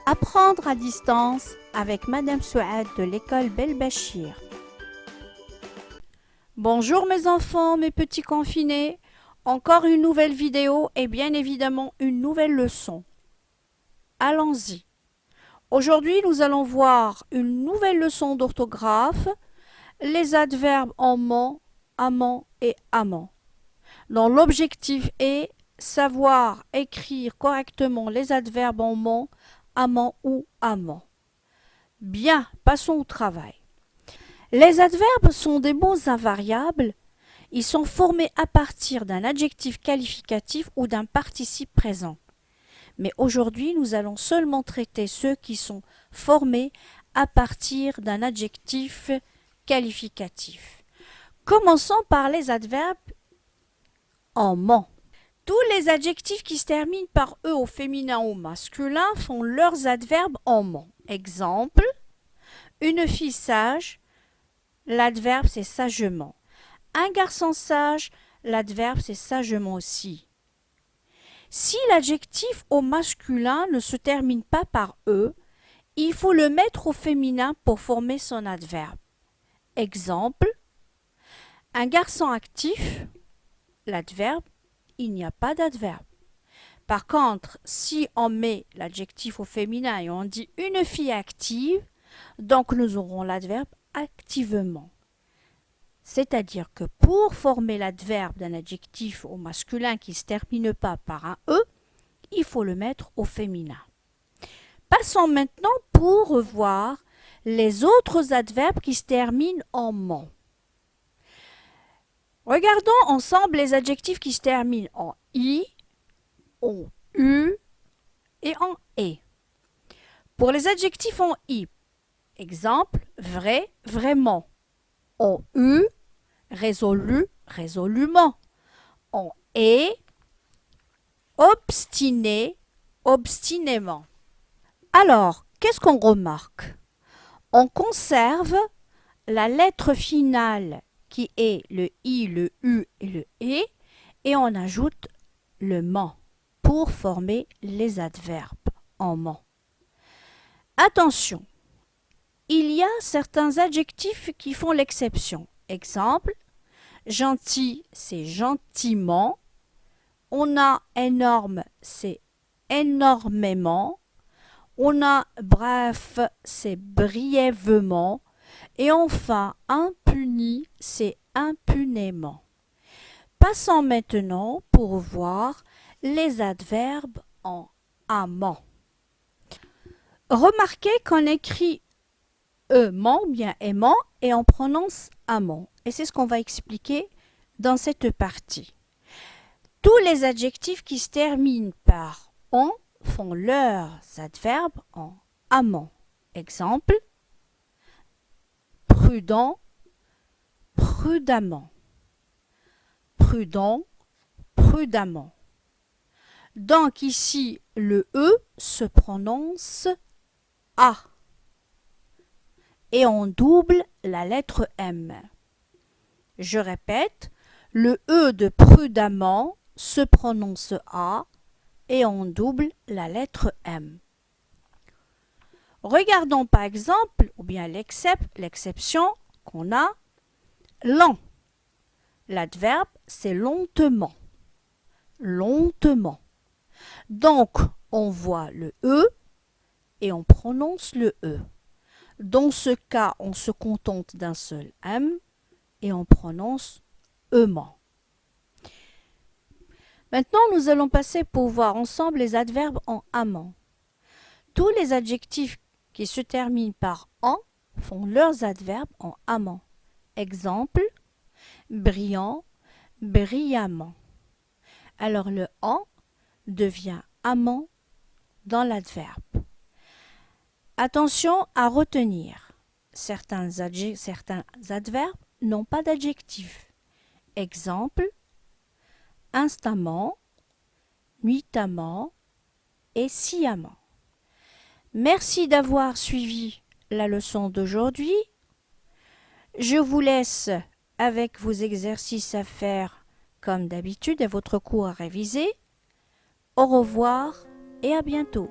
Apprendre à distance avec Madame Souad de l'école Belbachir. Bonjour mes enfants, mes petits confinés. Encore une nouvelle vidéo et bien évidemment une nouvelle leçon. Allons-y. Aujourd'hui, nous allons voir une nouvelle leçon d'orthographe, les adverbes en ment, amant et amant. Dont l'objectif est savoir écrire correctement les adverbes en ment, amant ou amant. Bien, passons au travail. Les adverbes sont des mots invariables. Ils sont formés à partir d'un adjectif qualificatif ou d'un participe présent. Mais aujourd'hui, nous allons seulement traiter ceux qui sont formés à partir d'un adjectif qualificatif. Commençons par les adverbes en ment. Tous les adjectifs qui se terminent par E au féminin ou au masculin font leurs adverbes en ment. Exemple, une fille sage, l'adverbe c'est sagement. Un garçon sage, l'adverbe c'est sagement aussi. Si l'adjectif au masculin ne se termine pas par E, il faut le mettre au féminin pour former son adverbe. Exemple, un garçon actif, l'adverbe, il n'y a pas d'adverbe. Par contre, si on met l'adjectif au féminin et on dit une fille active, donc nous aurons l'adverbe activement. C'est-à-dire que pour former l'adverbe d'un adjectif au masculin qui ne se termine pas par un E, il faut le mettre au féminin. Passons maintenant pour revoir les autres adverbes qui se terminent en ment. Regardons ensemble les adjectifs qui se terminent en I, en U et en E. Pour les adjectifs en I, exemple, vrai, vraiment. En U, résolu, résolument. En E, obstiné, obstinément. Alors, qu'est-ce qu'on remarque? On conserve la lettre finale qui est le I, le U et le E et on ajoute le ment pour former les adverbes en ment. Attention, il y a certains adjectifs qui font l'exception. Exemple, gentil, c'est gentiment. On a énorme, c'est énormément. On a bref, c'est brièvement. Et enfin, impuni, c'est impunément. Passons maintenant pour voir les adverbes en amant. Remarquez qu'on écrit aimant, bien aimant, et on prononce amant. Et c'est ce qu'on va expliquer dans cette partie. Tous les adjectifs qui se terminent par en font leurs adverbes en amant. Exemple, prudent, prudemment. Prudent, prudemment. Donc ici, le E se prononce A. Et on double la lettre M. Je répète, le E de prudemment se prononce A et on double la lettre M. Regardons par exemple, ou bien l'exception qu'on a, lent. L'adverbe, c'est lentement. Lentement. Donc, on voit le E et on prononce le E. Dans ce cas, on se contente d'un seul M et on prononce ement. Maintenant, nous allons passer pour voir ensemble les adverbes en amant. Tous les adjectifs qui se terminent par en font leurs adverbes en amant. Exemple, brillant, brillamment. Alors le en devient amant dans l'adverbe. Attention à retenir, certains adverbes n'ont pas d'adjectif. Exemple, instamment, nuitamment et sciemment. Merci d'avoir suivi la leçon d'aujourd'hui. Je vous laisse avec vos exercices à faire comme d'habitude et votre cours à réviser. Au revoir et à bientôt.